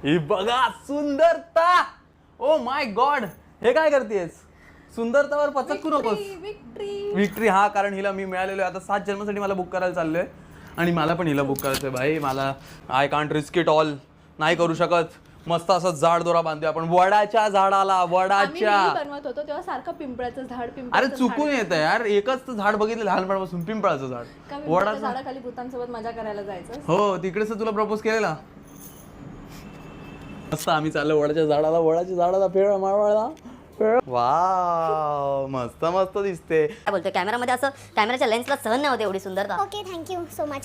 ही बघा सुंदरता. Oh my God, हे काय करतेस? सुंदरतावर पचकू नकोस. विक्ट्री. हा, कारण हिला मी मिळालेलो आहे आता 7 जन्मासाठी. मला बुक करायला चाललोय आणि मला पण हिला बुक करायचंय भाई. मला I can't risk it all. नाही करू शकत. मस्त असं झाड दोरा बांधूया आपण वडाच्या झाडाला. वडाच्या बनवत होतो तेव्हा सारखं पिंपळाचं झाड अरे चुकून येतं यार. एकच तर झाड बघितलं लहानपणापासून, पिंपळाचं झाड. वडाचं झाडाखाली भूतांसोबत मजा करायला जायचं. हो, तिकडेच तुला प्रपोज केलेला. मस्त आम्ही चाललो वडाच्या झाडाला. वडाच्या झाडाला फेळ माळवाळा. वाव, मस्त मस्त दिसते. काय बोलतोय, कॅमेरामध्ये असं कॅमेराच्या लेन्सला सहन नाही होते एवढी सुंदरता. Okay, thank you so much.